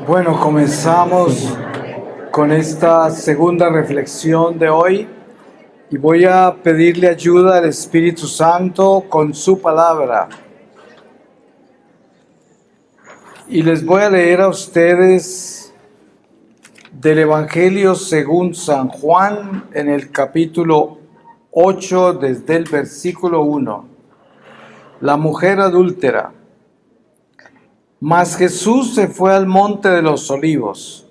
Bueno, comenzamos con esta segunda reflexión de hoy y voy a pedirle ayuda al Espíritu Santo con su palabra. Y les voy a leer a ustedes del Evangelio según San Juan en el capítulo 8 desde el versículo 1. La mujer adúltera. Mas Jesús se fue al monte de los olivos,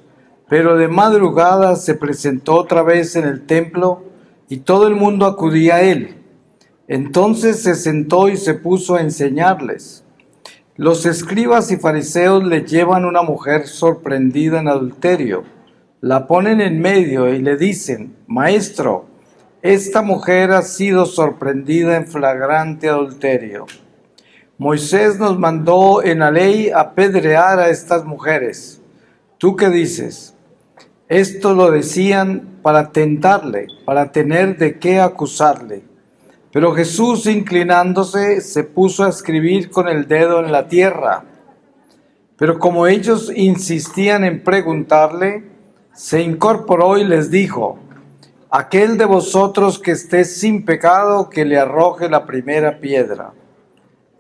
pero de madrugada se presentó otra vez en el templo y todo el mundo acudía a él. Entonces se sentó y se puso a enseñarles. Los escribas y fariseos le llevan una mujer sorprendida en adulterio. La ponen en medio y le dicen: Maestro, esta mujer ha sido sorprendida en flagrante adulterio. Moisés nos mandó en la ley apedrear a estas mujeres. ¿Tú qué dices? Esto lo decían para tentarle, para tener de qué acusarle. Pero Jesús, inclinándose, se puso a escribir con el dedo en la tierra. Pero como ellos insistían en preguntarle, se incorporó y les dijo: Aquel de vosotros que esté sin pecado, que le arroje la primera piedra.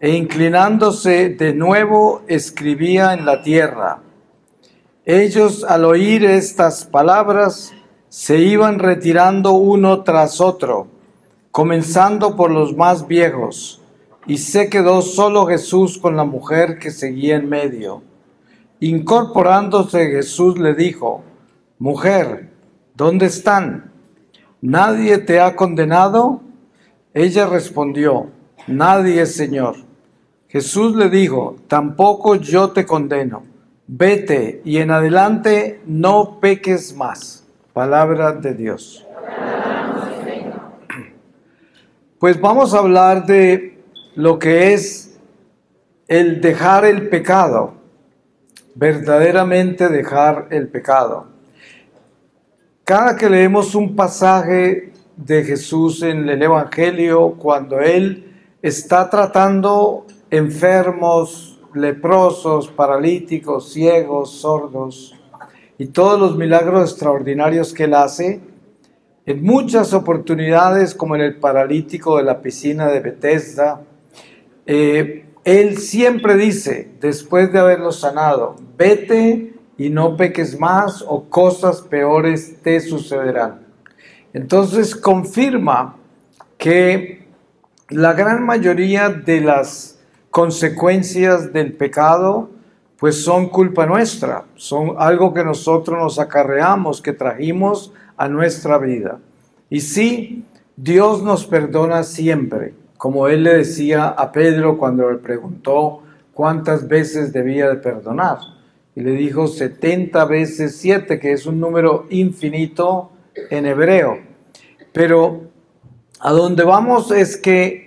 E inclinándose de nuevo, escribía en la tierra. Ellos, al oír estas palabras, se iban retirando uno tras otro, comenzando por los más viejos, y se quedó solo Jesús con la mujer que seguía en medio. Incorporándose Jesús le dijo: Mujer, ¿dónde están? ¿Nadie te ha condenado? Ella respondió: Nadie, Señor. Jesús le dijo: Tampoco yo te condeno. Vete y en adelante no peques más. Palabra de Dios. Pues vamos a hablar de lo que es el dejar el pecado, verdaderamente dejar el pecado. Cada que leemos un pasaje de Jesús en el Evangelio, cuando Él está tratando enfermos, leprosos, paralíticos, ciegos, sordos, y todos los milagros extraordinarios que Él hace, en muchas oportunidades, como en el paralítico de la piscina de Betesda, Él siempre dice, después de haberlo sanado: vete y no peques más, o cosas peores te sucederán. Entonces confirma que la gran mayoría de las consecuencias del pecado pues son culpa nuestra, son algo que nosotros nos acarreamos, que trajimos a nuestra vida. Y sí, Dios nos perdona siempre, como Él le decía a Pedro cuando le preguntó cuántas veces debía de perdonar. Y le dijo 70 veces 7, que es un número infinito en hebreo. Pero a donde vamos es que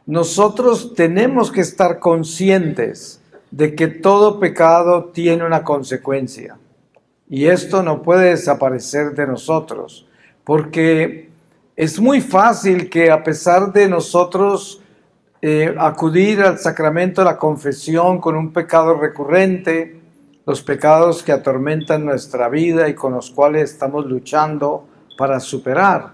nosotros tenemos que estar conscientes de que todo pecado tiene una consecuencia. Y esto no puede desaparecer de nosotros, porque es muy fácil que, a pesar de nosotros acudir al sacramento de la confesión con un pecado recurrente, los pecados que atormentan nuestra vida y con los cuales estamos luchando para superar.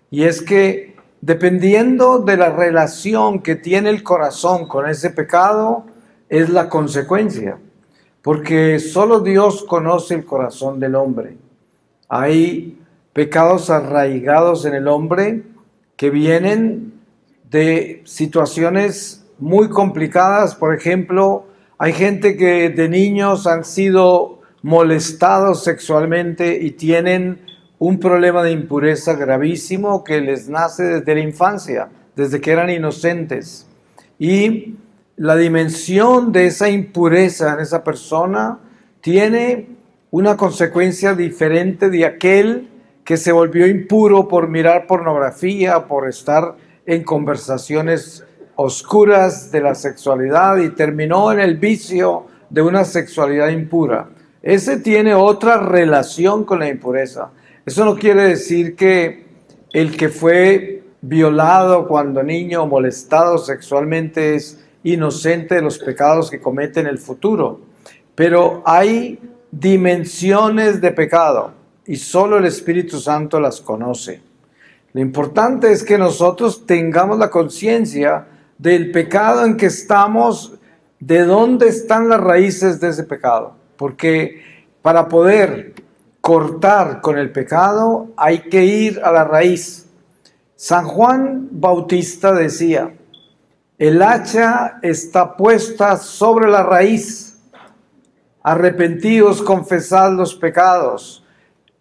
Y es que, dependiendo de la relación que tiene el corazón con ese pecado, es la consecuencia. Porque solo Dios conoce el corazón del hombre. Hay pecados arraigados en el hombre que vienen de situaciones muy complicadas. Por ejemplo, hay gente que de niños han sido molestados sexualmente y tienen un problema de impureza gravísimo que les nace desde la infancia, desde que eran inocentes. Y la dimensión de esa impureza en esa persona tiene una consecuencia diferente de aquel que se volvió impuro por mirar pornografía, por estar en conversaciones oscuras de la sexualidad y terminó en el vicio de una sexualidad impura. Ese tiene otra relación con la impureza. Eso no quiere decir que el que fue violado cuando niño o molestado sexualmente es inocente de los pecados que comete en el futuro. pero hay dimensiones de pecado y solo el Espíritu Santo las conoce. Lo importante es que nosotros tengamos la conciencia del pecado en que estamos, de dónde están las raíces de ese pecado, porque para poder cortar con el pecado hay que ir a la raíz. San Juan Bautista decía: el hacha está puesta sobre la raíz, arrepentíos, confesad los pecados.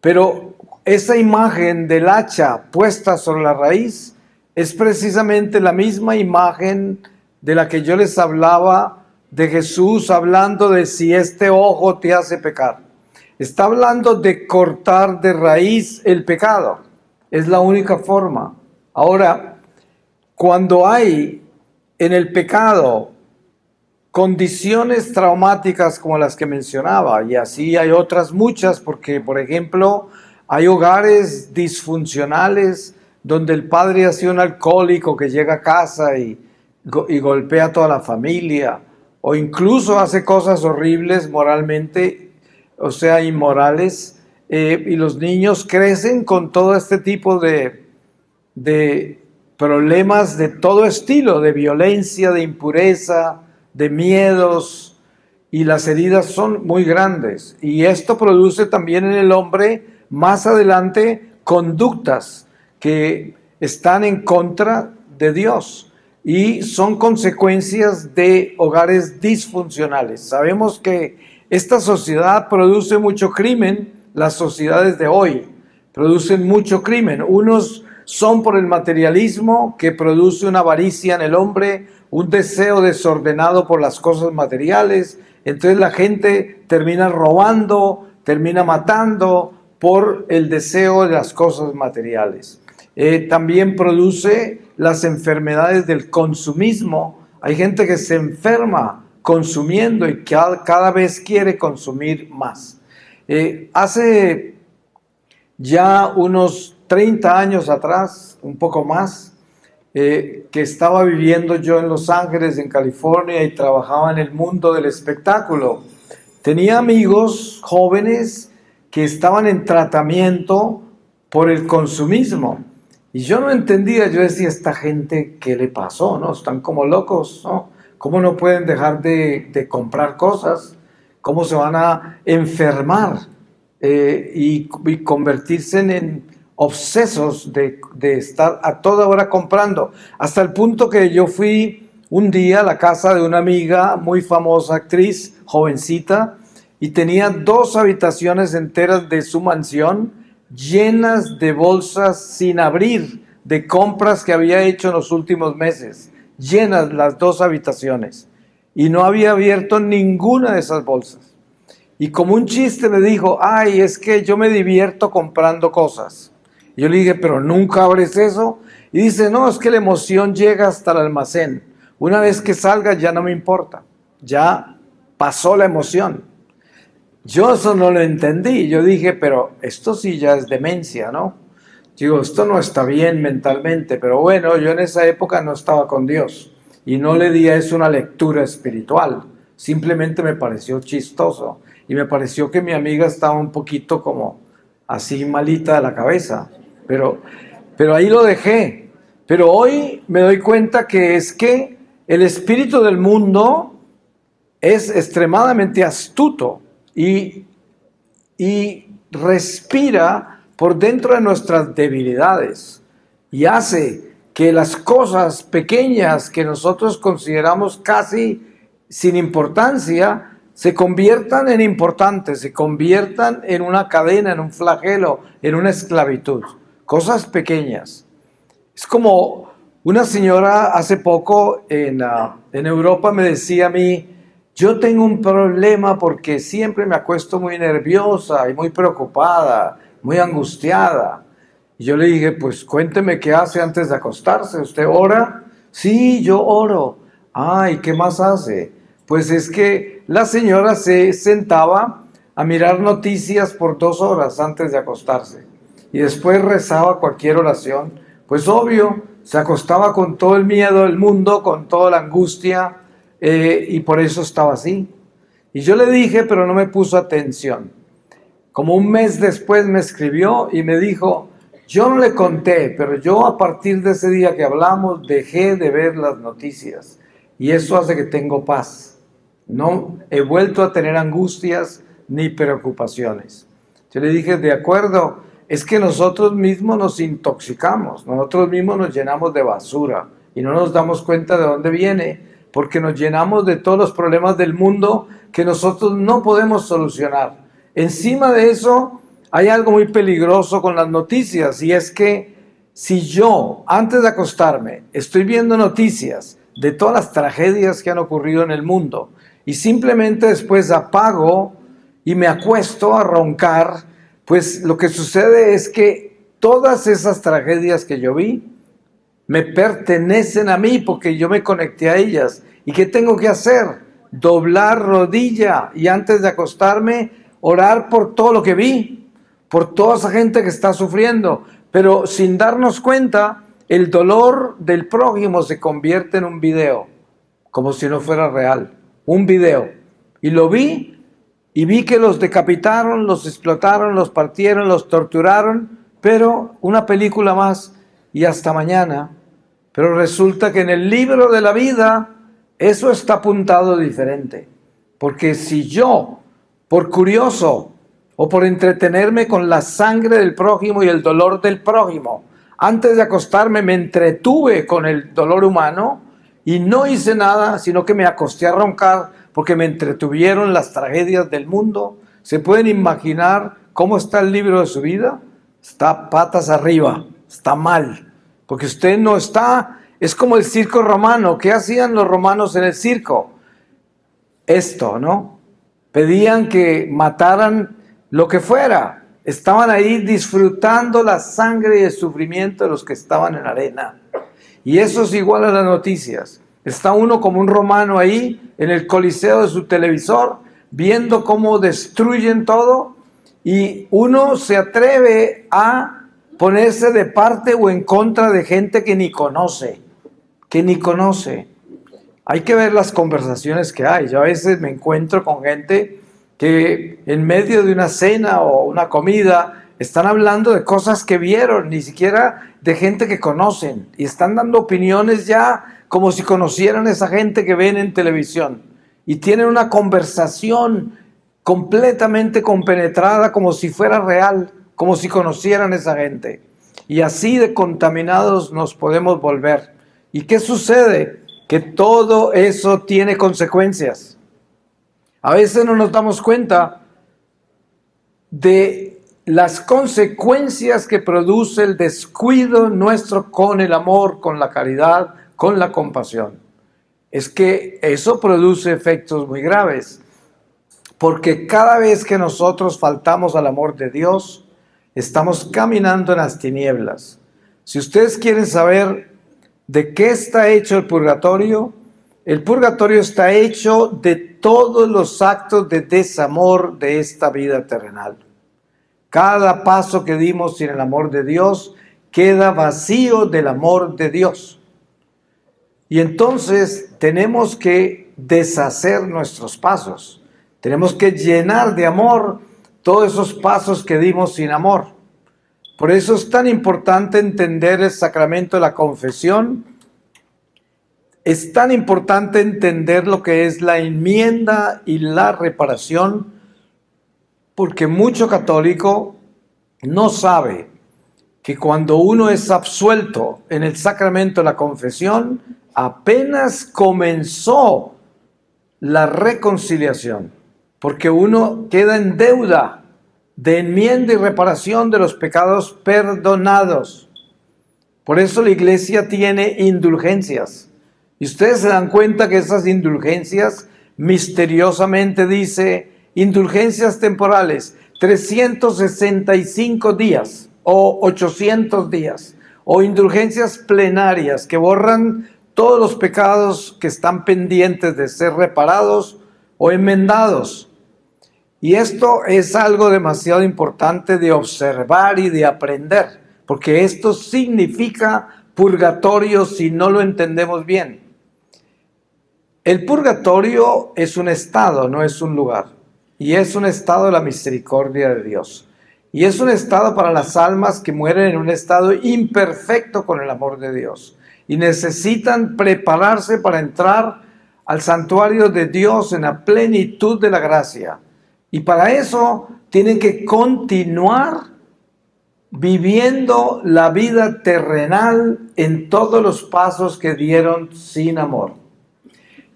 Pero esa imagen del hacha puesta sobre la raíz es precisamente la misma imagen de la que yo les hablaba, de Jesús hablando de si este ojo te hace pecar. Está hablando de cortar de raíz el pecado. Es la única forma. Ahora, cuando hay en el pecado condiciones traumáticas como las que mencionaba, y así hay otras muchas, porque por ejemplo hay hogares disfuncionales donde el padre ha sido un alcohólico que llega a casa y golpea a toda la familia, o incluso hace cosas horribles moralmente, o sea, inmorales, y los niños crecen con todo este tipo de problemas de todo estilo, de violencia, de impureza, de miedos, y las heridas son muy grandes. Y esto produce también en el hombre más adelante conductas que están en contra de Dios y son consecuencias de hogares disfuncionales. Sabemos que esta sociedad produce mucho crimen, las sociedades de hoy producen mucho crimen. Unos son por el materialismo, que produce una avaricia en el hombre, un deseo desordenado por las cosas materiales. Entonces la gente termina robando, termina matando por el deseo de las cosas materiales. También produce las enfermedades del consumismo. Hay gente que se enferma consumiendo y cada vez quiere consumir más. Hace ya unos 30 años atrás, un poco más, que estaba viviendo yo en Los Ángeles, en California, y trabajaba en el mundo del espectáculo. Tenía amigos jóvenes que estaban en tratamiento por el consumismo. Y yo no entendía, yo decía, esta gente, ¿qué le pasó? ¿No? Están como locos, ¿no? ¿Cómo no pueden dejar de comprar cosas? ¿Cómo se van a enfermar y convertirse en obsesos de estar a toda hora comprando? Hasta el punto que yo fui un día a la casa de una amiga, muy famosa actriz, jovencita, y tenía 2 habitaciones enteras de su mansión llenas de bolsas sin abrir, de compras que había hecho en los últimos meses, llenas las 2 habitaciones, y no había abierto ninguna de esas bolsas. Y como un chiste me dijo: ay, es que yo me divierto comprando cosas. Y yo le dije: pero nunca abres eso. Y dice: no, es que la emoción llega hasta el almacén. Una vez que salga ya no me importa, ya pasó la emoción. Yo eso no lo entendí. Yo dije: pero esto sí ya es demencia, ¿no? Digo, esto no está bien mentalmente. Pero bueno, yo en esa época no estaba con Dios y no le di a eso una lectura espiritual. Simplemente me pareció chistoso y me pareció que mi amiga estaba un poquito como así malita de la cabeza. Pero ahí lo dejé. Pero hoy me doy cuenta que es que el espíritu del mundo es extremadamente astuto y respira por dentro de nuestras debilidades y hace que las cosas pequeñas que nosotros consideramos casi sin importancia se conviertan en importantes, se conviertan en una cadena, en un flagelo, en una esclavitud. Cosas pequeñas. Es como una señora hace poco en Europa me decía a mí: yo tengo un problema porque siempre me acuesto muy nerviosa y muy preocupada, muy angustiada. Y yo le dije: pues cuénteme qué hace antes de acostarse. ¿Usted ora? Sí, yo oro. Ah, ¿y qué más hace? Pues es que la señora se sentaba a mirar noticias por 2 horas antes de acostarse. Y después rezaba cualquier oración. Pues obvio, se acostaba con todo el miedo del mundo, con toda la angustia, y por eso estaba así. Y yo le dije, pero no me puso atención. Como un mes después me escribió y me dijo, yo no le conté, pero yo a partir de ese día que hablamos dejé de ver las noticias y eso hace que tengo paz. No he vuelto a tener angustias ni preocupaciones. Yo le dije, de acuerdo, es que nosotros mismos nos intoxicamos, nosotros mismos nos llenamos de basura y no nos damos cuenta de dónde viene, porque nos llenamos de todos los problemas del mundo que nosotros no podemos solucionar. Encima de eso, hay algo muy peligroso con las noticias y es que si yo, antes de acostarme, estoy viendo noticias de todas las tragedias que han ocurrido en el mundo y simplemente después apago y me acuesto a roncar, pues lo que sucede es que todas esas tragedias que yo vi me pertenecen a mí porque yo me conecté a ellas. ¿Y qué tengo que hacer? Doblar rodilla y antes de acostarme orar por todo lo que vi, por toda esa gente que está sufriendo, pero sin darnos cuenta, el dolor del prójimo se convierte en un video, como si no fuera real, un video. Y lo vi, y vi que los decapitaron, los explotaron, los partieron, los torturaron, pero una película más y hasta mañana. Pero resulta que en el libro de la vida eso está apuntado diferente, porque si yo, por curioso o por entretenerme con la sangre del prójimo y el dolor del prójimo, antes de acostarme me entretuve con el dolor humano y no hice nada, sino que me acosté a roncar porque me entretuvieron las tragedias del mundo. ¿Se pueden imaginar cómo está el libro de su vida? Está patas arriba, está mal, porque usted no está, es como el circo romano. ¿Qué hacían los romanos en el circo? Esto, ¿no? Pedían que mataran lo que fuera. Estaban ahí disfrutando la sangre y el sufrimiento de los que estaban en la arena. Y eso es igual a las noticias. Está uno como un romano ahí en el coliseo de su televisor, viendo cómo destruyen todo, y uno se atreve a ponerse de parte o en contra de gente que ni conoce, Hay que ver las conversaciones que hay. Yo a veces me encuentro con gente que en medio de una cena o una comida están hablando de cosas que vieron, ni siquiera de gente que conocen, y están dando opiniones ya como si conocieran a esa gente que ven en televisión, y tienen una conversación completamente compenetrada como si fuera real, como si conocieran a esa gente, y así de contaminados nos podemos volver. ¿Y qué sucede? Que todo eso tiene consecuencias. A veces no nos damos cuenta de las consecuencias que produce el descuido nuestro con el amor, con la caridad, con la compasión. Es que eso produce efectos muy graves, porque cada vez que nosotros faltamos al amor de Dios, estamos caminando en las tinieblas. Si ustedes quieren saber de qué está hecho el purgatorio está hecho de todos los actos de desamor de esta vida terrenal. Cada paso que dimos sin el amor de Dios queda vacío del amor de Dios. Y entonces tenemos que deshacer nuestros pasos. Tenemos que llenar de amor todos esos pasos que dimos sin amor. Por eso es tan importante entender el sacramento de la confesión. Es tan importante entender lo que es la enmienda y la reparación, porque mucho católico no sabe que cuando uno es absuelto en el sacramento de la confesión, apenas comenzó la reconciliación, porque uno queda en deuda de enmienda y reparación de los pecados perdonados. Por eso la Iglesia tiene indulgencias. Y ustedes se dan cuenta que esas indulgencias misteriosamente dice indulgencias temporales, 365 días o 800 días, o indulgencias plenarias que borran todos los pecados que están pendientes de ser reparados o enmendados. Y esto es algo demasiado importante de observar y de aprender, porque esto significa purgatorio si no lo entendemos bien. El purgatorio es un estado, no es un lugar. Y es un estado de la misericordia de Dios. Y es un estado para las almas que mueren en un estado imperfecto con el amor de Dios. Y necesitan prepararse para entrar al santuario de Dios en la plenitud de la gracia. Y para eso tienen que continuar viviendo la vida terrenal en todos los pasos que dieron sin amor.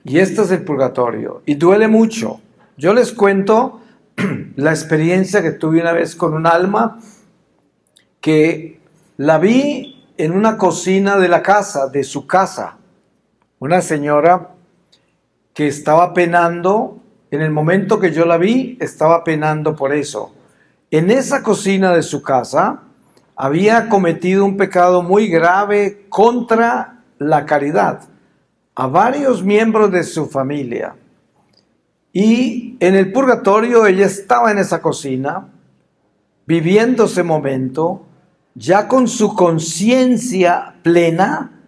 Y este es el purgatorio. Y duele mucho. Yo les cuento la experiencia que tuve una vez con un alma que la vi en una cocina de la casa, de su casa. Una señora que estaba penando, en el momento que yo la vi, estaba penando por eso. En esa cocina de su casa había cometido un pecado muy grave contra la caridad a varios miembros de su familia. Y en el purgatorio ella estaba en esa cocina, viviendo ese momento, ya con su conciencia plena.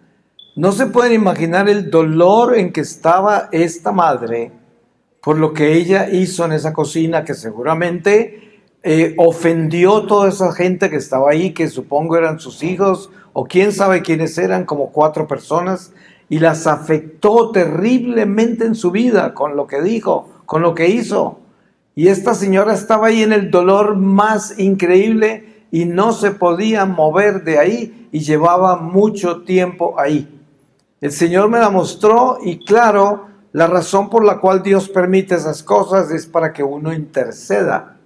No se pueden imaginar el dolor en que estaba esta madre por lo que ella hizo en esa cocina, que seguramente ofendió a toda esa gente que estaba ahí, que supongo eran sus hijos, o quién sabe quiénes eran, como 4 personas, y las afectó terriblemente en su vida con lo que dijo, con lo que hizo. Y esta señora estaba ahí en el dolor más increíble y no se podía mover de ahí y llevaba mucho tiempo ahí. El Señor me la mostró y claro, la razón por la cual Dios permite esas cosas es para que uno interceda.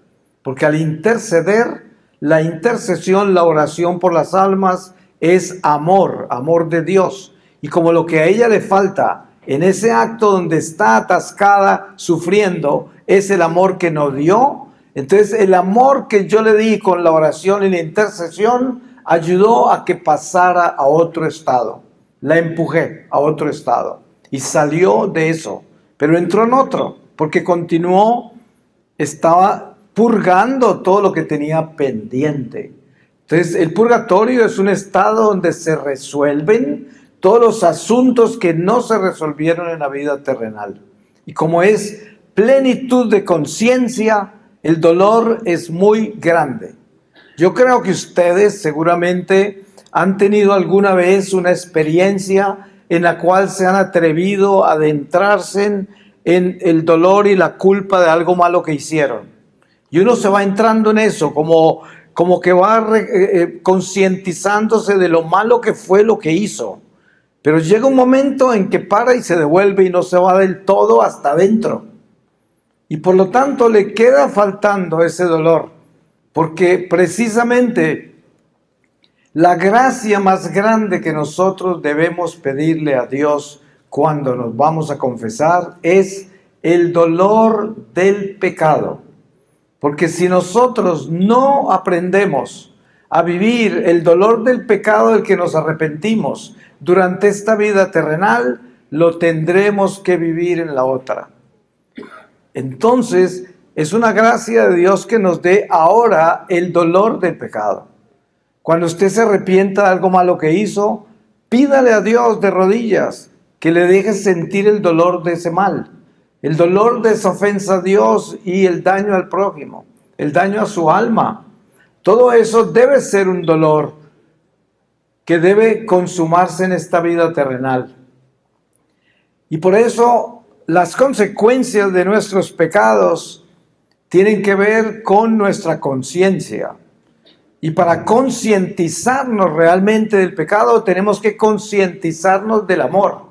Porque al interceder, la intercesión, la oración por las almas es amor, amor de Dios. Y como lo que a ella le falta en ese acto donde está atascada, sufriendo, es el amor que nos dio, entonces el amor que yo le di con la oración y la intercesión ayudó a que pasara a otro estado. La empujé a otro estado y salió de eso, pero entró en otro, porque continuó, estaba purgando todo lo que tenía pendiente. Entonces el purgatorio es un estado donde se resuelven todos los asuntos que no se resolvieron en la vida terrenal. Y como es plenitud de conciencia, el dolor es muy grande. Yo creo que ustedes seguramente han tenido alguna vez una experiencia en la cual se han atrevido a adentrarse en el dolor y la culpa de algo malo que hicieron. Y uno se va entrando en eso, como que va concientizándose de lo malo que fue lo que hizo. Pero llega un momento en que para y se devuelve y no se va del todo hasta adentro. Y por lo tanto le queda faltando ese dolor, porque precisamente la gracia más grande que nosotros debemos pedirle a Dios cuando nos vamos a confesar es el dolor del pecado. Porque si nosotros no aprendemos a vivir el dolor del pecado del que nos arrepentimos durante esta vida terrenal, lo tendremos que vivir en la otra. Entonces, es una gracia de Dios que nos dé ahora el dolor del pecado. Cuando usted se arrepienta de algo malo que hizo, pídale a Dios de rodillas que le deje sentir el dolor de ese mal, el dolor de esa ofensa a Dios y el daño al prójimo, el daño a su alma. Todo eso debe ser un dolor que debe consumarse en esta vida terrenal. Y por eso las consecuencias de nuestros pecados tienen que ver con nuestra conciencia. Y para concientizarnos realmente del pecado, tenemos que concientizarnos del amor.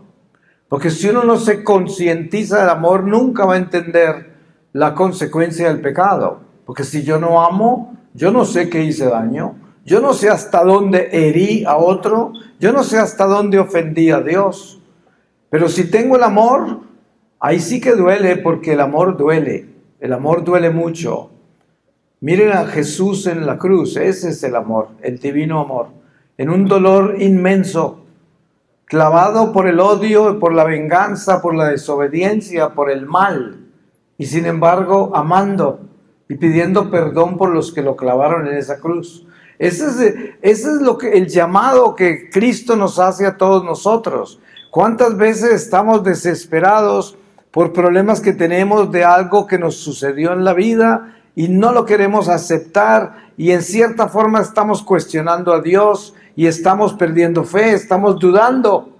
Porque si uno no se concientiza del amor, nunca va a entender la consecuencia del pecado. Porque si yo no amo, yo no sé qué hice daño. Yo no sé hasta dónde herí a otro. Yo no sé hasta dónde ofendí a Dios. Pero si tengo el amor, ahí sí que duele, porque el amor duele. El amor duele mucho. Miren a Jesús en la cruz, ese es el amor, el divino amor, en un dolor inmenso, clavado por el odio, por la venganza, por la desobediencia, por el mal, y sin embargo amando y pidiendo perdón por los que lo clavaron en esa cruz. Ese es el llamado que Cristo nos hace a todos nosotros. ¿Cuántas veces estamos desesperados por problemas que tenemos de algo que nos sucedió en la vida y no lo queremos aceptar y en cierta forma estamos cuestionando a Dios y estamos perdiendo fe, estamos dudando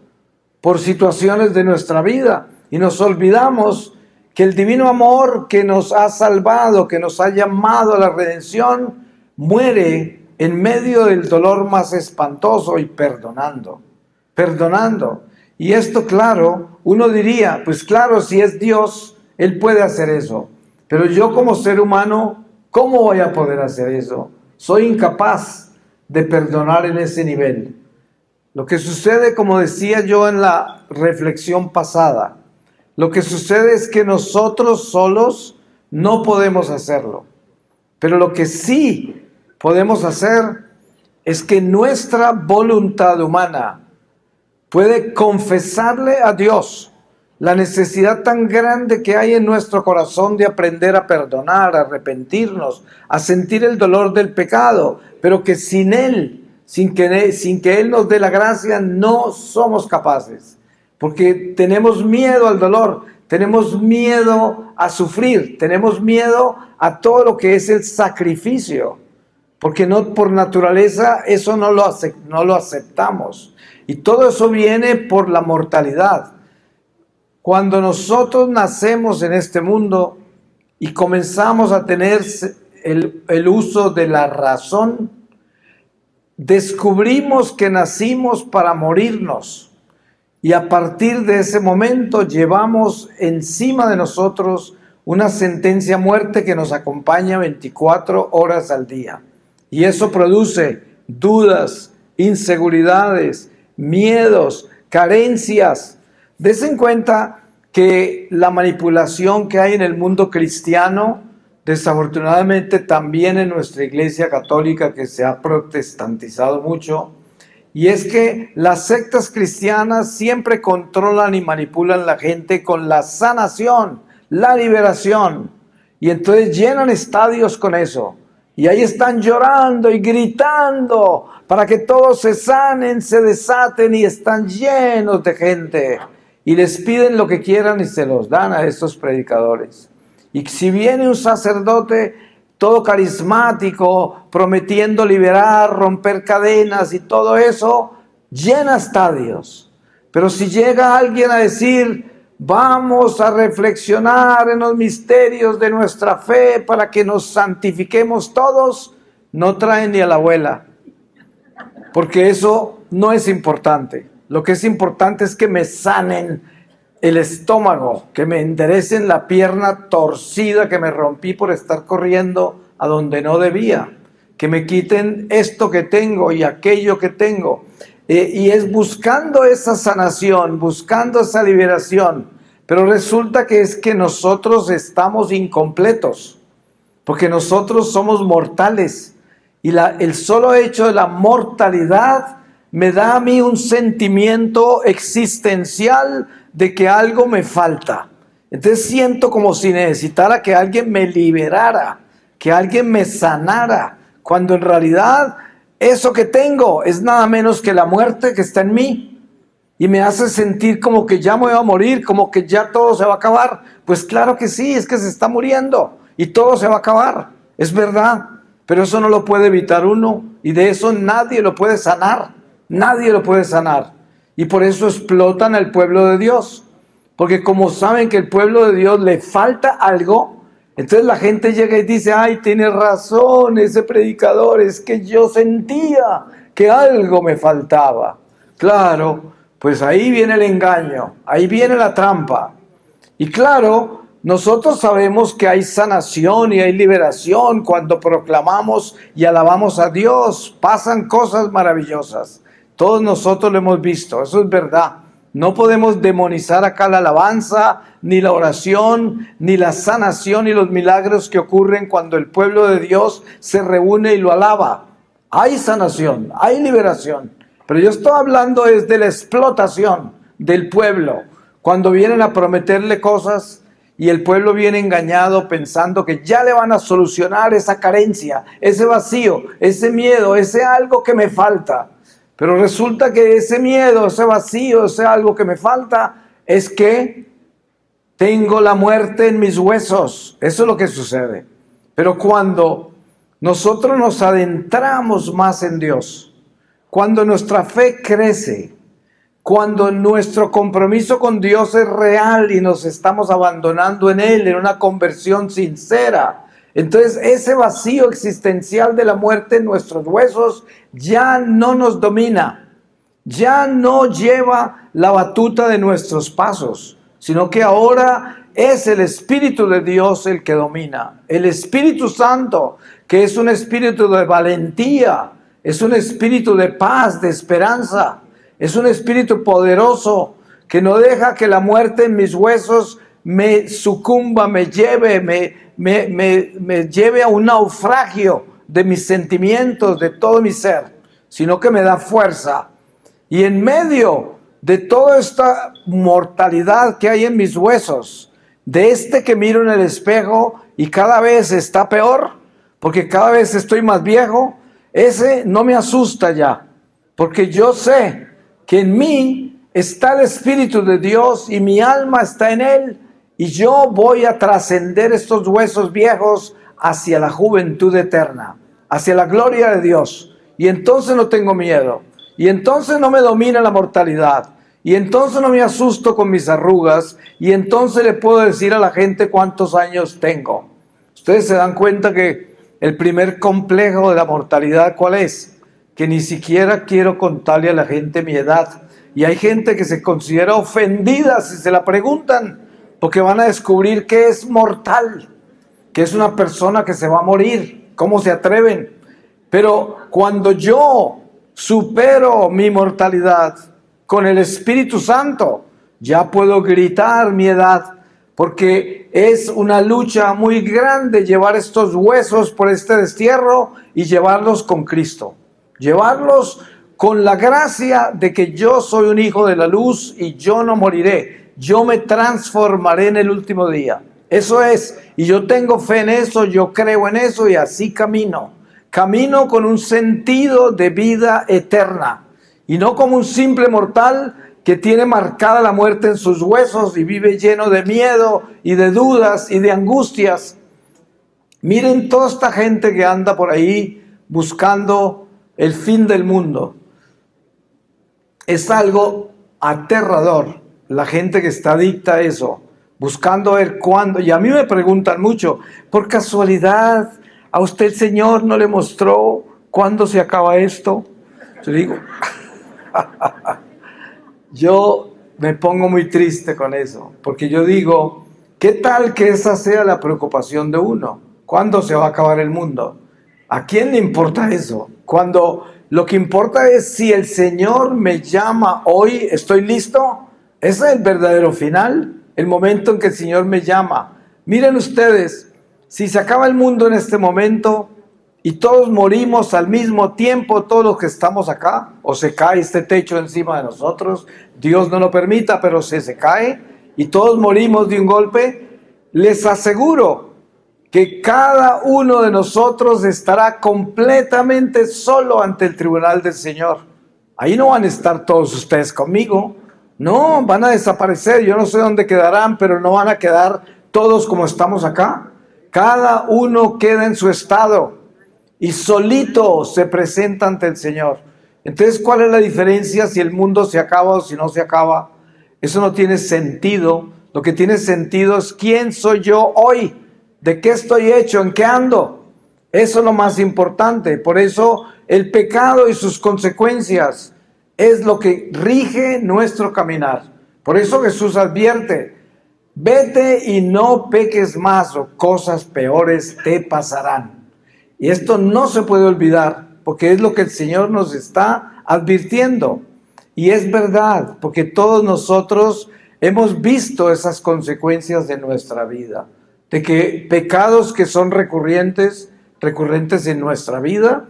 por situaciones de nuestra vida y nos olvidamos que el divino amor que nos ha salvado, que nos ha llamado a la redención, muere en medio del dolor más espantoso y perdonando. Y esto, claro, uno diría, pues claro, si es Dios, Él puede hacer eso. Pero yo como ser humano, ¿cómo voy a poder hacer eso? Soy incapaz de perdonar en ese nivel. Lo que sucede, como decía yo en la reflexión pasada, lo que sucede es que nosotros solos no podemos hacerlo. Pero lo que sí podemos hacer es que nuestra voluntad humana puede confesarle a Dios la necesidad tan grande que hay en nuestro corazón de aprender a perdonar, a arrepentirnos, a sentir el dolor del pecado, pero que sin Él, sin que Él nos dé la gracia, no somos capaces. Porque tenemos miedo al dolor, tenemos miedo a sufrir, tenemos miedo a todo lo que es el sacrificio, porque no, por naturaleza eso no lo aceptamos. Y todo eso viene por la mortalidad. Cuando nosotros nacemos en este mundo y comenzamos a tener el uso de la razón, descubrimos que nacimos para morirnos. Y a partir de ese momento llevamos encima de nosotros una sentencia a muerte que nos acompaña 24 horas al día. Y eso produce dudas, inseguridades, miedos, carencias. Des en cuenta que la manipulación que hay en el mundo cristiano, desafortunadamente también en nuestra iglesia católica, que se ha protestantizado mucho, y es que las sectas cristianas siempre controlan y manipulan a la gente con la sanación, la liberación. Y entonces llenan estadios con eso. Y ahí están llorando y gritando para que todos se sanen, se desaten y están llenos de gente. Y les piden lo que quieran y se los dan a estos predicadores. Y si viene un sacerdote todo carismático, prometiendo liberar, romper cadenas y todo eso, llena estadios. Pero si llega alguien a decir, vamos a reflexionar en los misterios de nuestra fe para que nos santifiquemos todos, no traen ni a la abuela, porque eso no es importante. Lo que es importante es que me sanen el estómago, que me enderecen la pierna torcida que me rompí por estar corriendo a donde no debía, que me quiten esto que tengo y aquello que tengo. Y es buscando esa sanación, buscando esa liberación. Pero resulta que es que nosotros estamos incompletos, porque nosotros somos mortales. Y el solo hecho de la mortalidad me da a mí un sentimiento existencial de que algo me falta. Entonces siento como si necesitara que alguien me liberara, que alguien me sanara, cuando en realidad eso que tengo es nada menos que la muerte que está en mí. Y me hace sentir como que ya me voy a morir, como que ya todo se va a acabar. Pues claro que sí, es que se está muriendo y todo se va a acabar, es verdad. Pero eso no lo puede evitar uno y de eso nadie lo puede sanar, nadie lo puede sanar. Y por eso explotan al pueblo de Dios. Porque como saben que el pueblo de Dios le falta algo, entonces la gente llega y dice, ay, tiene razón ese predicador, es que yo sentía que algo me faltaba. Claro, pues ahí viene el engaño, ahí viene la trampa. Y claro, nosotros sabemos que hay sanación y hay liberación cuando proclamamos y alabamos a Dios. Pasan cosas maravillosas. Todos nosotros lo hemos visto, eso es verdad. No podemos demonizar acá la alabanza, ni la oración, ni la sanación y los milagros que ocurren cuando el pueblo de Dios se reúne y lo alaba. Hay sanación, hay liberación. Pero yo estoy hablando es de la explotación del pueblo. Cuando vienen a prometerle cosas y el pueblo viene engañado pensando que ya le van a solucionar esa carencia, ese vacío, ese miedo, ese algo que me falta. Pero resulta que ese miedo, ese vacío, ese algo que me falta, es que tengo la muerte en mis huesos. Eso es lo que sucede. Pero cuando nosotros nos adentramos más en Dios, cuando nuestra fe crece, cuando nuestro compromiso con Dios es real y nos estamos abandonando en Él, en una conversión sincera, entonces ese vacío existencial de la muerte en nuestros huesos ya no nos domina, ya no lleva la batuta de nuestros pasos, sino que ahora es el Espíritu de Dios el que domina, el Espíritu Santo, que es un espíritu de valentía, es un espíritu de paz, de esperanza, es un espíritu poderoso que no deja que la muerte en mis huesos me sucumba, me lleve, me lleve a un naufragio de mis sentimientos, de todo mi ser, sino que me da fuerza. Y en medio de toda esta mortalidad que hay en mis huesos, de este que miro en el espejo y cada vez está peor, porque cada vez estoy más viejo, ese no me asusta ya, porque yo sé que en mí está el Espíritu de Dios y mi alma está en Él, y yo voy a trascender estos huesos viejos hacia la juventud eterna, hacia la gloria de Dios. Y entonces no tengo miedo, y entonces no me domina la mortalidad, y entonces no me asusto con mis arrugas, y entonces le puedo decir a la gente cuántos años tengo. Ustedes se dan cuenta que el primer complejo de la mortalidad, ¿cuál es? Que ni siquiera quiero contarle a la gente mi edad. Y hay gente que se considera ofendida si se la preguntan, porque van a descubrir que es mortal, que es una persona que se va a morir. ¿Cómo se atreven? Pero cuando yo supero mi mortalidad con el Espíritu Santo, ya puedo gritar mi edad, porque es una lucha muy grande llevar estos huesos por este destierro y llevarlos con Cristo. Llevarlos con la gracia de que yo soy un hijo de la luz y yo no moriré. Yo me transformaré en el último día. Eso es, y yo tengo fe en eso, yo creo en eso y así camino. Camino con un sentido de vida eterna y no como un simple mortal que tiene marcada la muerte en sus huesos y vive lleno de miedo y de dudas y de angustias. Miren toda esta gente que anda por ahí buscando el fin del mundo. Es algo aterrador, la gente que está adicta a eso, buscando ver cuándo. Y a mí me preguntan mucho, por casualidad, ¿a usted el Señor no le mostró cuándo se acaba esto? Yo digo, yo me pongo muy triste con eso, porque yo digo, ¿qué tal que esa sea la preocupación de uno? ¿Cuándo se va a acabar el mundo? ¿A quién le importa eso? Cuando lo que importa es si el Señor me llama hoy, ¿estoy listo? Ese es el verdadero final, el momento en que el Señor me llama. Miren ustedes, si se acaba el mundo en este momento y todos morimos al mismo tiempo, todos los que estamos acá, o se cae este techo encima de nosotros, Dios no lo permita, pero se cae y todos morimos de un golpe, les aseguro que cada uno de nosotros estará completamente solo ante el tribunal del Señor. Ahí no van a estar todos ustedes conmigo, no, van a desaparecer, yo no sé dónde quedarán, pero no van a quedar todos como estamos acá. Cada uno queda en su estado y solito se presenta ante el Señor. Entonces, ¿cuál es la diferencia si el mundo se acaba o si no se acaba? Eso no tiene sentido. Lo que tiene sentido es quién soy yo hoy, de qué estoy hecho, en qué ando. Eso es lo más importante. Por eso el pecado y sus consecuencias es lo que rige nuestro caminar. Por eso Jesús advierte, vete y no peques más o cosas peores te pasarán. Y esto no se puede olvidar porque es lo que el Señor nos está advirtiendo. Y es verdad, porque todos nosotros hemos visto esas consecuencias de nuestra vida, de que pecados que son recurrentes en nuestra vida,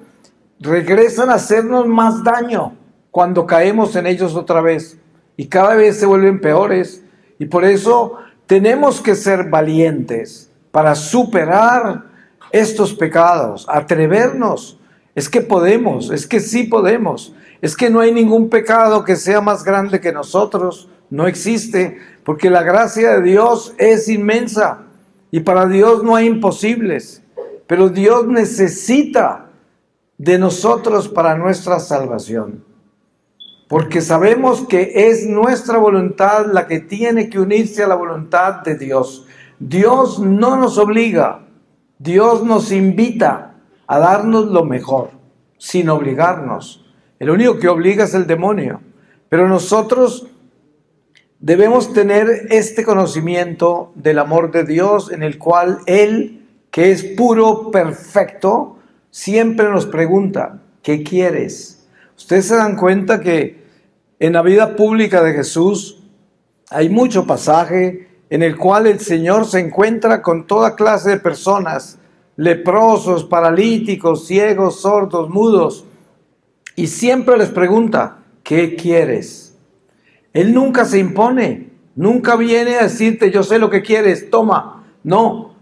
regresan a hacernos más daño cuando caemos en ellos otra vez. Y cada vez se vuelven peores. Y por eso tenemos que ser valientes para superar estos pecados, atrevernos. Es que podemos, es que sí podemos. Es que no hay ningún pecado que sea más grande que nosotros. No existe, porque la gracia de Dios es inmensa y para Dios no hay imposibles. Pero Dios necesita de nosotros para nuestra salvación, porque sabemos que es nuestra voluntad la que tiene que unirse a la voluntad de Dios. Dios no nos obliga, Dios nos invita a darnos lo mejor, sin obligarnos. El único que obliga es el demonio, pero nosotros debemos tener este conocimiento del amor de Dios, en el cual Él, que es puro, perfecto, siempre nos pregunta, ¿qué quieres? Ustedes se dan cuenta que en la vida pública de Jesús hay mucho pasaje en el cual el Señor se encuentra con toda clase de personas, leprosos, paralíticos, ciegos, sordos, mudos, y siempre les pregunta, ¿qué quieres? Él nunca se impone, nunca viene a decirte, yo sé lo que quieres, toma. No,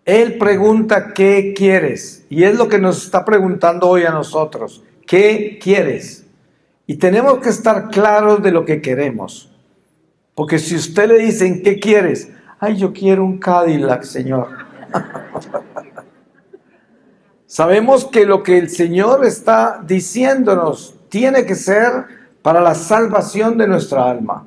Él pregunta, ¿qué quieres? Y es lo que nos está preguntando hoy a nosotros, ¿qué quieres? Y tenemos que estar claros de lo que queremos. Porque si usted le dicen, ¿qué quieres? Ay, yo quiero un Cadillac, Señor. Sabemos que lo que el Señor está diciéndonos tiene que ser para la salvación de nuestra alma.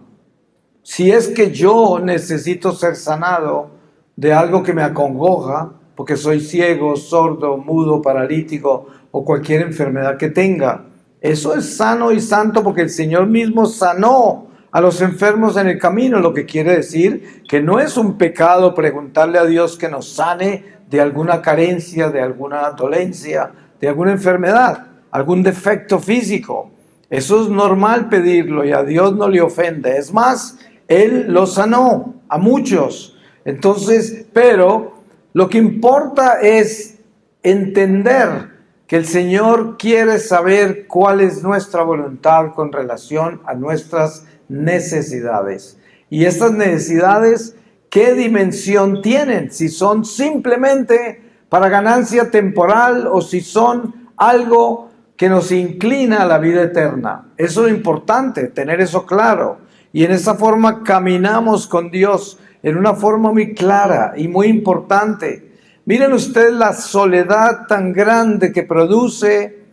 Si es que yo necesito ser sanado de algo que me acongoja, porque soy ciego, sordo, mudo, paralítico o cualquier enfermedad que tenga, eso es sano y santo porque el Señor mismo sanó a los enfermos en el camino, lo que quiere decir que no es un pecado preguntarle a Dios que nos sane de alguna carencia, de alguna dolencia, de alguna enfermedad, algún defecto físico. Eso es normal pedirlo y a Dios no le ofende. Es más, Él lo sanó a muchos. Entonces, pero lo que importa es entender que el Señor quiere saber cuál es nuestra voluntad con relación a nuestras necesidades. Y estas necesidades, ¿qué dimensión tienen? Si son simplemente para ganancia temporal o si son algo que nos inclina a la vida eterna. Eso es importante, tener eso claro. Y en esa forma caminamos con Dios en una forma muy clara y muy importante. Miren ustedes la soledad tan grande que produce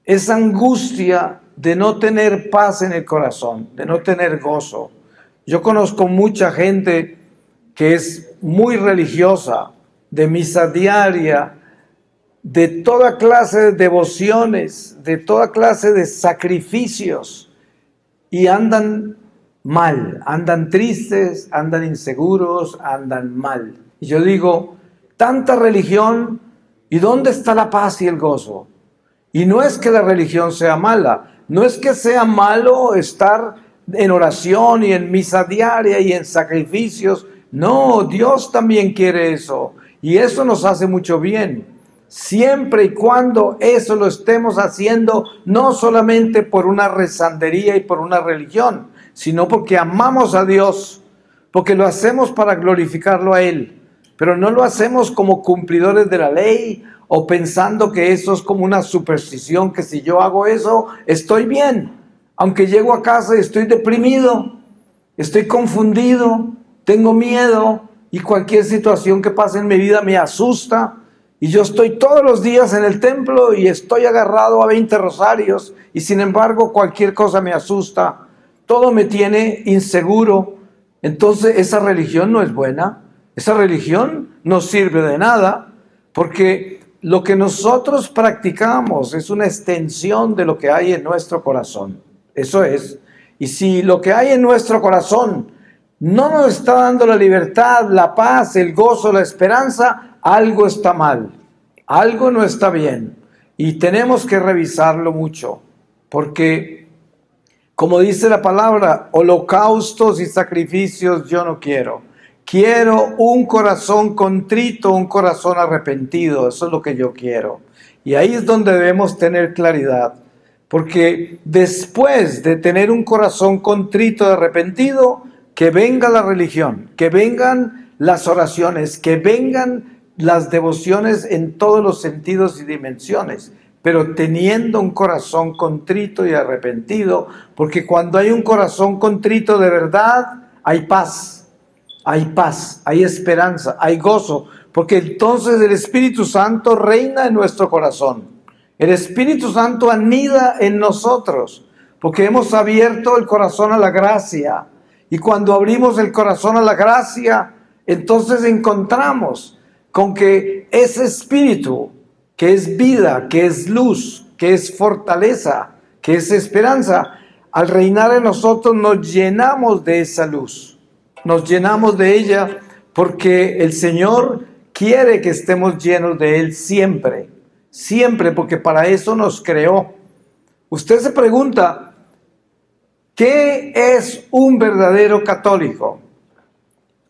esa angustia de no tener paz en el corazón, de no tener gozo. Yo conozco mucha gente que es muy religiosa, de misa diaria, de toda clase de devociones, de toda clase de sacrificios, y andan mal, andan tristes, andan inseguros, andan mal. Y yo digo, tanta religión, ¿y dónde está la paz y el gozo? Y no es que la religión sea mala, no es que sea malo estar en oración y en misa diaria y en sacrificios. No, Dios también quiere eso, y eso nos hace mucho bien. Siempre y cuando eso lo estemos haciendo, no solamente por una rezandería y por una religión, sino porque amamos a Dios, porque lo hacemos para glorificarlo a Él, pero no lo hacemos como cumplidores de la ley o pensando que eso es como una superstición, que si yo hago eso, estoy bien, aunque llego a casa y estoy deprimido, estoy confundido, tengo miedo y cualquier situación que pase en mi vida me asusta. Y yo estoy todos los días en el templo y estoy agarrado a 20 rosarios y sin embargo cualquier cosa me asusta, todo me tiene inseguro. Entonces esa religión no es buena, esa religión no sirve de nada, porque lo que nosotros practicamos es una extensión de lo que hay en nuestro corazón. Eso es. Y si lo que hay en nuestro corazón no nos está dando la libertad, la paz, el gozo, la esperanza, algo está mal, algo no está bien. Y tenemos que revisarlo mucho, porque como dice la palabra, holocaustos y sacrificios yo no quiero. Quiero un corazón contrito, un corazón arrepentido, eso es lo que yo quiero. Y ahí es donde debemos tener claridad, porque después de tener un corazón contrito y arrepentido, que venga la religión, que vengan las oraciones, que vengan las devociones en todos los sentidos y dimensiones, pero teniendo un corazón contrito y arrepentido, porque cuando hay un corazón contrito de verdad, hay paz, hay esperanza, hay gozo, porque entonces el Espíritu Santo reina en nuestro corazón. El Espíritu Santo anida en nosotros, porque hemos abierto el corazón a la gracia. Y cuando abrimos el corazón a la gracia, entonces encontramos con que ese Espíritu, que es vida, que es luz, que es fortaleza, que es esperanza, al reinar en nosotros nos llenamos de esa luz, nos llenamos de ella, porque el Señor quiere que estemos llenos de Él siempre, siempre, porque para eso nos creó. Usted se pregunta, ¿qué es un verdadero católico?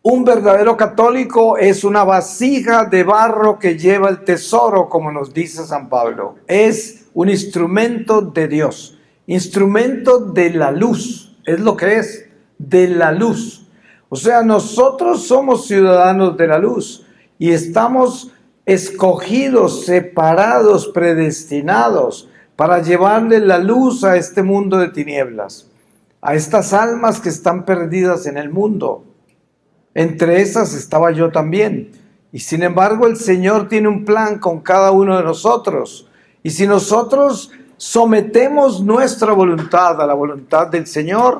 Un verdadero católico es una vasija de barro que lleva el tesoro, como nos dice San Pablo. Es un instrumento de Dios, instrumento de la luz, es lo que es, de la luz. O sea, nosotros somos ciudadanos de la luz y estamos escogidos, separados, predestinados para llevarle la luz a este mundo de tinieblas, a estas almas que están perdidas en el mundo. Entre esas estaba yo también. Y sin embargo, el Señor tiene un plan con cada uno de nosotros. Y si nosotros sometemos nuestra voluntad a la voluntad del Señor,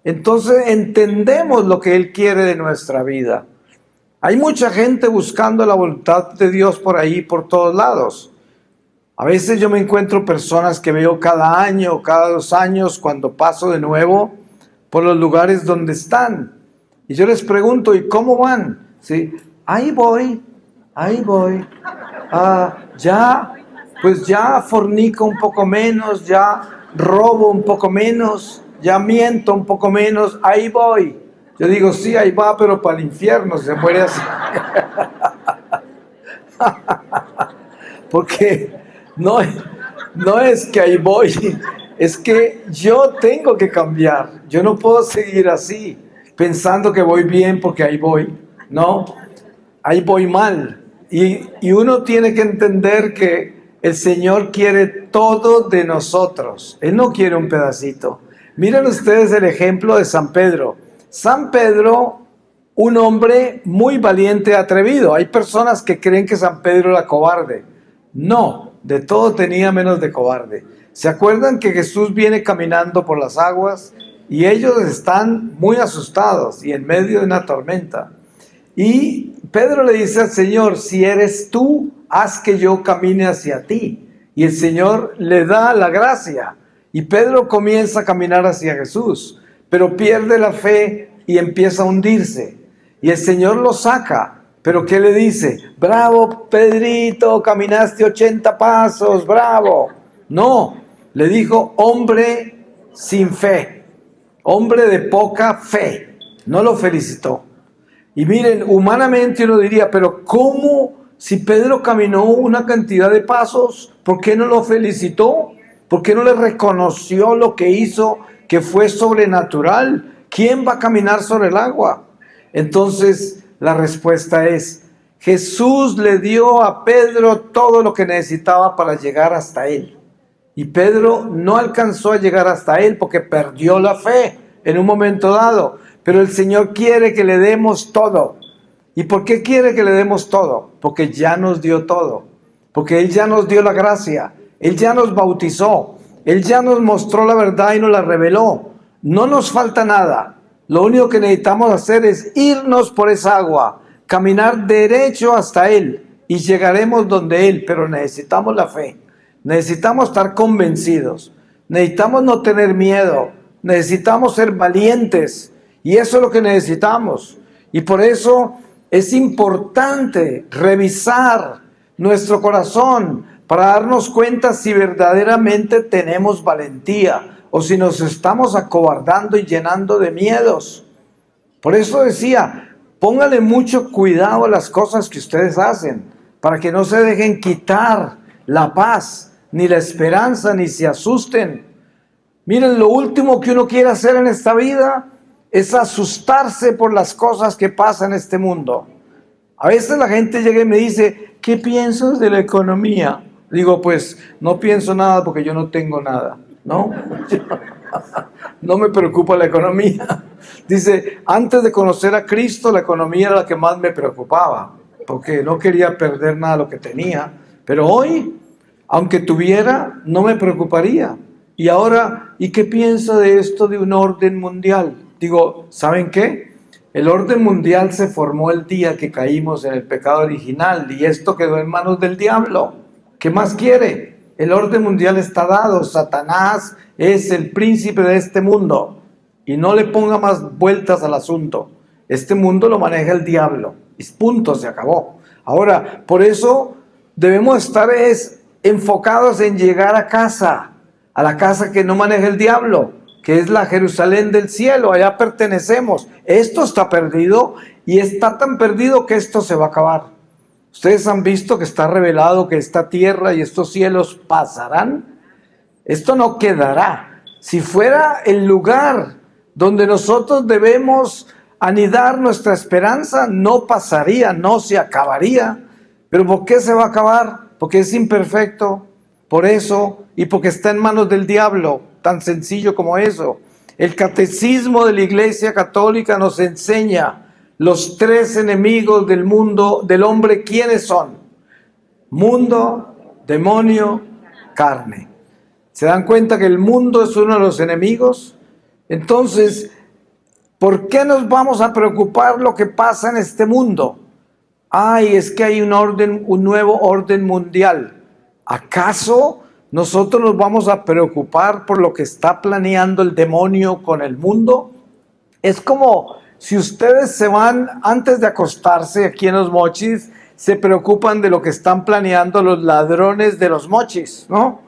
entonces entendemos lo que Él quiere de nuestra vida. Hay mucha gente buscando la voluntad de Dios por ahí, por todos lados. A veces yo me encuentro personas que veo cada año, cada 2 años, cuando paso de nuevo por los lugares donde están. Y yo les pregunto, ¿y cómo van? ¿Sí? Ahí voy. Pues ya fornico un poco menos, ya robo un poco menos, ya miento un poco menos, ahí voy. Yo digo, sí, ahí va, pero para el infierno se muere así. Porque no es que ahí voy, es que yo tengo que cambiar. Yo no puedo seguir así, pensando que voy bien porque ahí voy. No, ahí voy mal. Y uno tiene que entender que el Señor quiere todo de nosotros. Él no quiere un pedacito. Miren ustedes el ejemplo de San Pedro. San Pedro, un hombre muy valiente y atrevido. Hay personas que creen que San Pedro era cobarde. No, de todo tenía menos de cobarde. ¿Se acuerdan que Jesús viene caminando por las aguas y ellos están muy asustados y en medio de una tormenta? Y Pedro le dice al Señor, si eres tú, haz que yo camine hacia ti. Y el Señor le da la gracia. Y Pedro comienza a caminar hacia Jesús, pero pierde la fe y empieza a hundirse. Y el Señor lo saca. Pero ¿qué le dice? Bravo, Pedrito, caminaste 80 pasos, bravo. No, le dijo, hombre sin fe, hombre de poca fe. No lo felicitó. Y miren, humanamente uno diría, pero ¿cómo? Si Pedro caminó una cantidad de pasos, ¿por qué no lo felicitó? ¿Por qué no le reconoció lo que hizo, que fue sobrenatural? ¿Quién va a caminar sobre el agua? Entonces, la respuesta es, Jesús le dio a Pedro todo lo que necesitaba para llegar hasta él. Y Pedro no alcanzó a llegar hasta él porque perdió la fe en un momento dado. Pero el Señor quiere que le demos todo. ¿Y por qué quiere que le demos todo? Porque ya nos dio todo. Porque Él ya nos dio la gracia. Él ya nos bautizó. Él ya nos mostró la verdad y nos la reveló. No nos falta nada. Lo único que necesitamos hacer es irnos por esa agua, caminar derecho hasta Él y llegaremos donde Él. Pero necesitamos la fe. Necesitamos estar convencidos. Necesitamos no tener miedo. Necesitamos ser valientes. Y eso es lo que necesitamos. Y por eso es importante revisar nuestro corazón para darnos cuenta si verdaderamente tenemos valentía o si nos estamos acobardando y llenando de miedos. Por eso decía, póngale mucho cuidado a las cosas que ustedes hacen para que no se dejen quitar la paz, ni la esperanza, ni se asusten. Miren, lo último que uno quiere hacer en esta vida es asustarse por las cosas que pasan en este mundo. A veces la gente llega y me dice, ¿qué piensas de la economía? Digo, pues no pienso nada porque yo no tengo nada, ¿no? No me preocupa la economía. Dice, antes de conocer a Cristo, la economía era la que más me preocupaba, porque no quería perder nada de lo que tenía. Pero hoy, aunque tuviera, no me preocuparía. Y ahora, ¿y qué piensa de esto de un orden mundial? Digo, ¿saben qué? El orden mundial se formó el día que caímos en el pecado original y esto quedó en manos del diablo. ¿Qué más quiere? El orden mundial está dado. Satanás es el príncipe de este mundo y no le ponga más vueltas al asunto. Este mundo lo maneja el diablo y punto, se acabó. Ahora, por eso debemos estar enfocados en llegar a la casa que no maneja el diablo, que es la Jerusalén del cielo. Allá pertenecemos. Esto está perdido y está tan perdido que esto se va a acabar. Ustedes han visto que está revelado que esta tierra y estos cielos pasarán. Esto no quedará. Si fuera el lugar donde nosotros debemos anidar nuestra esperanza, no pasaría, no se acabaría. ¿Pero por qué se va a acabar? Porque es imperfecto. Por eso, y porque está en manos del diablo, tan sencillo como eso. El catecismo de la Iglesia Católica nos enseña los tres enemigos del mundo, del hombre, ¿quiénes son? Mundo, demonio, carne. ¿Se dan cuenta que el mundo es uno de los enemigos? Entonces, ¿por qué nos vamos a preocupar lo que pasa en este mundo? Ay, es que hay un nuevo orden mundial. ¿Acaso nosotros nos vamos a preocupar por lo que está planeando el demonio con el mundo? Es como si ustedes se van antes de acostarse aquí en Los Mochis, se preocupan de lo que están planeando los ladrones de Los Mochis, ¿no?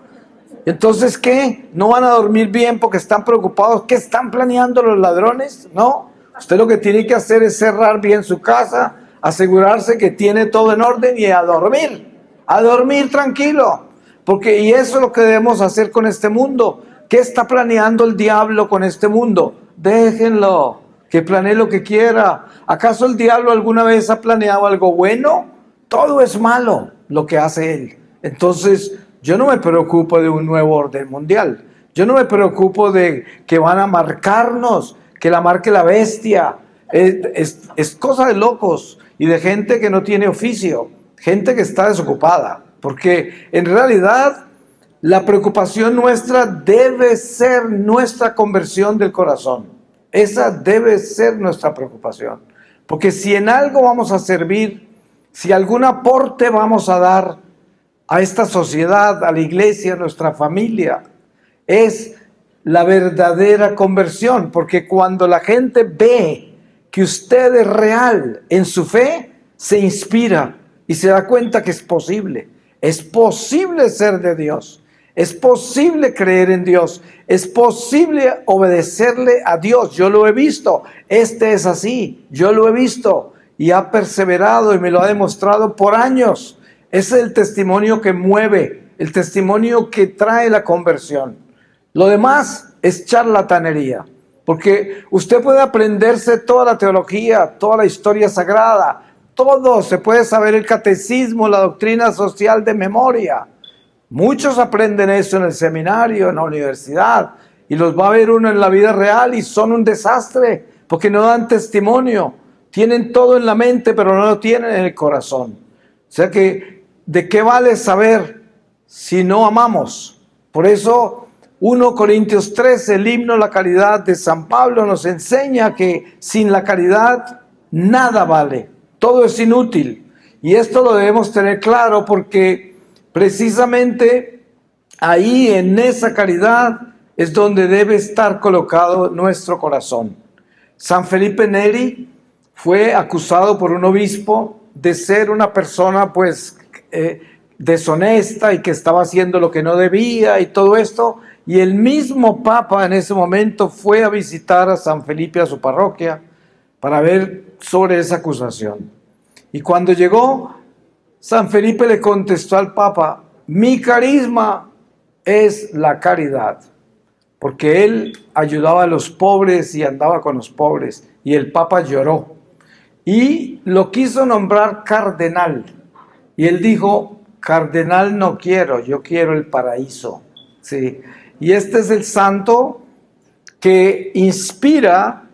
Entonces, ¿qué? ¿No van a dormir bien porque están preocupados? ¿Qué están planeando los ladrones? ¿No? Usted lo que tiene que hacer es cerrar bien su casa, asegurarse que tiene todo en orden y a dormir tranquilo. Porque, y eso es lo que debemos hacer con este mundo. ¿Qué está planeando el diablo con este mundo? Déjenlo, que planee lo que quiera. ¿Acaso el diablo alguna vez ha planeado algo bueno? Todo es malo lo que hace él. Entonces, yo no me preocupo de un nuevo orden mundial. Yo no me preocupo de que van a marcarnos, que la marque la bestia. Es cosa de locos y de gente que no tiene oficio, gente que está desocupada. Porque en realidad la preocupación nuestra debe ser nuestra conversión del corazón. Esa debe ser nuestra preocupación. Porque si en algo vamos a servir, si algún aporte vamos a dar a esta sociedad, a la iglesia, a nuestra familia, es la verdadera conversión. Porque cuando la gente ve que usted es real en su fe, se inspira y se da cuenta que es posible. Es posible ser de Dios. Es posible creer en Dios. Es posible obedecerle a Dios. Yo lo he visto. Este es así. Yo lo he visto y ha perseverado y me lo ha demostrado por años. Ese es el testimonio que mueve, el testimonio que trae la conversión. Lo demás es charlatanería, porque usted puede aprenderse toda la teología, toda la historia sagrada, todo, se puede saber el catecismo, la doctrina social de memoria. Muchos aprenden eso en el seminario, en la universidad, y los va a ver uno en la vida real y son un desastre, porque no dan testimonio. Tienen todo en la mente, pero no lo tienen en el corazón. O sea que, ¿de qué vale saber si no amamos? Por eso, 1 Corintios 13, el himno La Caridad de San Pablo, nos enseña que sin la caridad nada vale. Todo es inútil. Y esto lo debemos tener claro porque precisamente ahí en esa caridad es donde debe estar colocado nuestro corazón. San Felipe Neri fue acusado por un obispo de ser una persona pues deshonesta y que estaba haciendo lo que no debía y todo esto. Y el mismo Papa en ese momento fue a visitar a San Felipe a su parroquia para ver sobre esa acusación. Y cuando llegó, San Felipe le contestó al Papa: mi carisma es la caridad, porque él ayudaba a los pobres y andaba con los pobres. Y el Papa lloró y lo quiso nombrar cardenal. Y él dijo: cardenal no quiero, yo quiero el paraíso. ¿Sí? Y este es el santo que inspira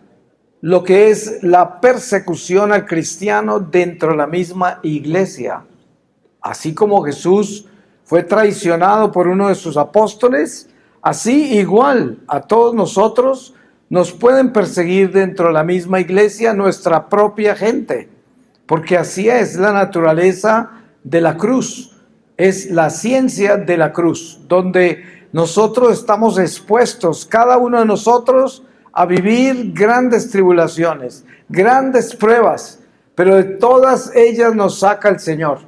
lo que es la persecución al cristiano dentro de la misma iglesia. Así como Jesús fue traicionado por uno de sus apóstoles, así igual a todos nosotros nos pueden perseguir dentro de la misma iglesia nuestra propia gente, porque así es la naturaleza de la cruz, es la ciencia de la cruz, donde nosotros estamos expuestos, cada uno de nosotros, a vivir grandes tribulaciones, grandes pruebas, pero de todas ellas nos saca el Señor.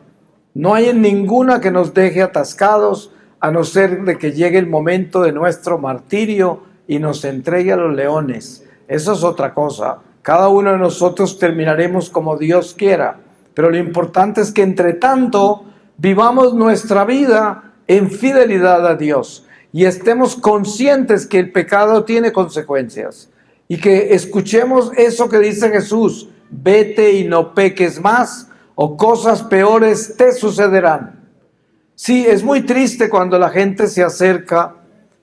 No hay en ninguna que nos deje atascados, a no ser de que llegue el momento de nuestro martirio y nos entregue a los leones. Eso es otra cosa. Cada uno de nosotros terminaremos como Dios quiera, pero lo importante es que entre tanto vivamos nuestra vida en fidelidad a Dios y estemos conscientes que el pecado tiene consecuencias y que escuchemos eso que dice Jesús: vete y no peques más, o cosas peores te sucederán. Sí, es muy triste cuando la gente se acerca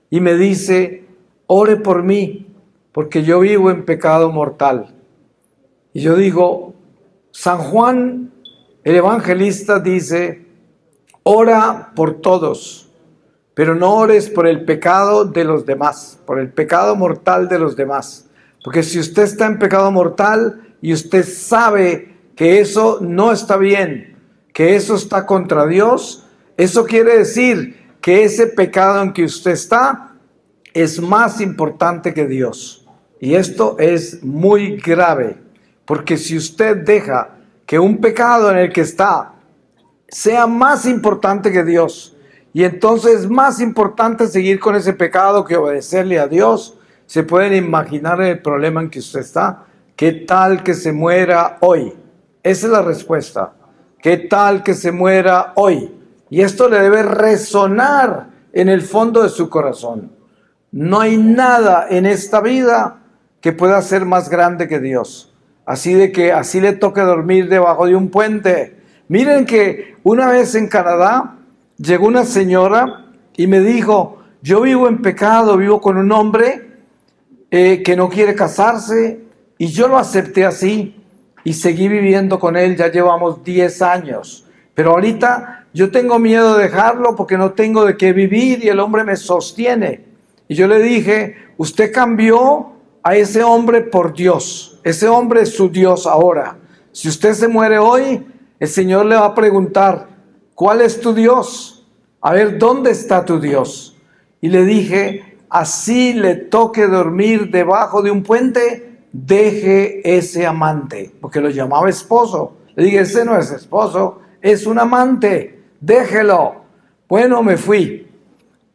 y me dice: ore por mí, porque yo vivo en pecado mortal. Y yo digo, San Juan, el evangelista, dice: ora por todos, pero no ores por el pecado de los demás, por el pecado mortal de los demás. Porque si usted está en pecado mortal y usted sabe que eso no está bien, que eso está contra Dios, eso quiere decir que ese pecado en que usted está es más importante que Dios. Y esto es muy grave, porque si usted deja que un pecado en el que está sea más importante que Dios, y entonces es más importante seguir con ese pecado que obedecerle a Dios, se pueden imaginar el problema en que usted está. ¿Qué tal que se muera hoy? Esa es la respuesta. ¿Qué tal que se muera hoy? Y esto le debe resonar en el fondo de su corazón. No hay nada en esta vida que pueda ser más grande que Dios. Así de que así le toque dormir debajo de un puente. Miren que una vez en Canadá llegó una señora y me dijo: yo vivo en pecado, vivo con un hombre que no quiere casarse, y yo lo acepté así y seguí viviendo con él. Ya llevamos 10 años, pero ahorita yo tengo miedo de dejarlo porque no tengo de qué vivir y el hombre me sostiene. Y yo le dije: usted cambió a ese hombre por Dios, ese hombre es su Dios ahora. Si usted se muere hoy, el Señor le va a preguntar: ¿cuál es tu Dios? A ver, ¿dónde está tu Dios? Y le dije: así le toque dormir debajo de un puente, deje ese amante, porque lo llamaba esposo. Le dije: ese no es esposo, es un amante, déjelo. Bueno, me fui.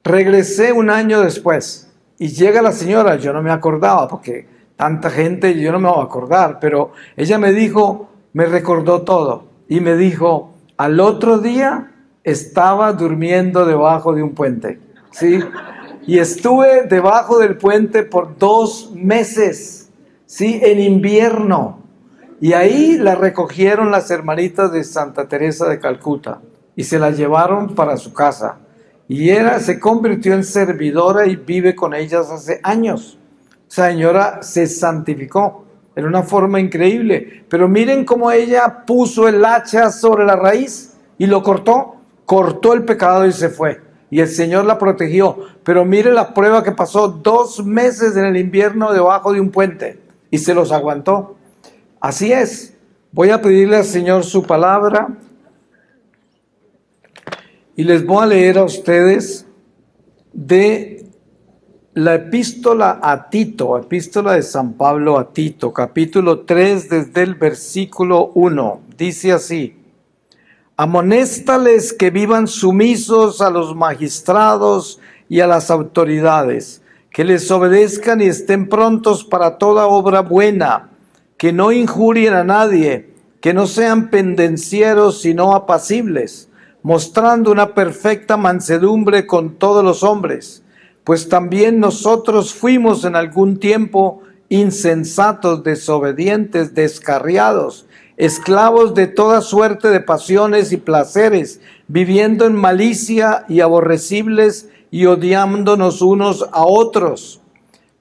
Regresé un año después y llega la señora. Yo no me acordaba, porque tanta gente yo no me voy a acordar, pero ella me dijo, me recordó todo y me dijo: al otro día estaba durmiendo debajo de un puente, ¿sí? Y estuve debajo del puente por 2 meses, ¿sí? En invierno. Y ahí la recogieron las hermanitas de Santa Teresa de Calcuta y se la llevaron para su casa. Y se convirtió en servidora y vive con ellas hace años. Esa señora se santificó en una forma increíble. Pero miren cómo ella puso el hacha sobre la raíz y lo cortó. Cortó el pecado y se fue. Y el Señor la protegió. Pero mire la prueba que pasó: 2 meses en el invierno debajo de un puente. Y se los aguantó. Así es. Voy a pedirle al Señor su palabra. Y les voy a leer a ustedes de la epístola a Tito, epístola de San Pablo a Tito, capítulo 3, desde el versículo 1. Dice así: amonéstales que vivan sumisos a los magistrados y a las autoridades, que les obedezcan y estén prontos para toda obra buena, que no injurien a nadie, que no sean pendencieros sino apacibles, mostrando una perfecta mansedumbre con todos los hombres, pues también nosotros fuimos en algún tiempo insensatos, desobedientes, descarriados, esclavos de toda suerte de pasiones y placeres, viviendo en malicia y aborrecibles y odiándonos unos a otros.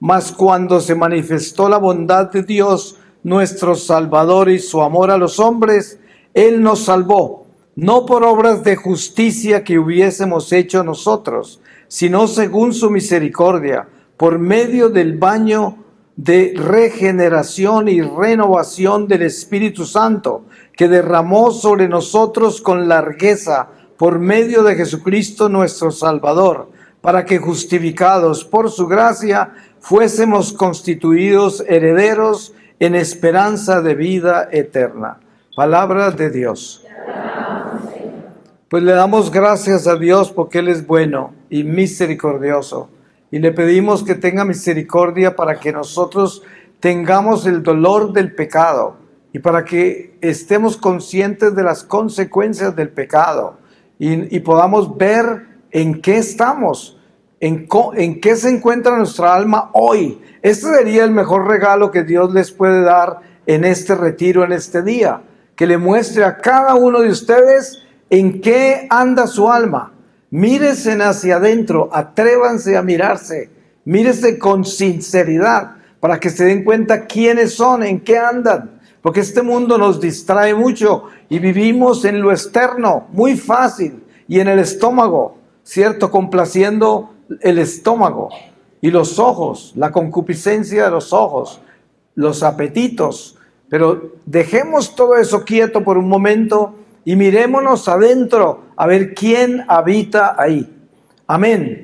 Mas cuando se manifestó la bondad de Dios, nuestro Salvador, y su amor a los hombres, Él nos salvó, no por obras de justicia que hubiésemos hecho nosotros, sino según su misericordia, por medio del baño de regeneración y renovación del Espíritu Santo, que derramó sobre nosotros con largueza por medio de Jesucristo nuestro Salvador, para que justificados por su gracia fuésemos constituidos herederos en esperanza de vida eterna. Palabra de Dios. Pues le damos gracias a Dios porque Él es bueno y misericordioso. Y le pedimos que tenga misericordia para que nosotros tengamos el dolor del pecado y para que estemos conscientes de las consecuencias del pecado y podamos ver en qué estamos, en qué se encuentra nuestra alma hoy. Este sería el mejor regalo que Dios les puede dar en este retiro, en este día, que le muestre a cada uno de ustedes en qué anda su alma. Mírense hacia adentro, atrévanse a mirarse, mírese con sinceridad para que se den cuenta quiénes son, en qué andan, porque este mundo nos distrae mucho y vivimos en lo externo, muy fácil, y en el estómago, ¿cierto? Complaciendo el estómago y los ojos, la concupiscencia de los ojos, los apetitos, pero dejemos todo eso quieto por un momento y mirémonos adentro a ver quién habita ahí. Amén.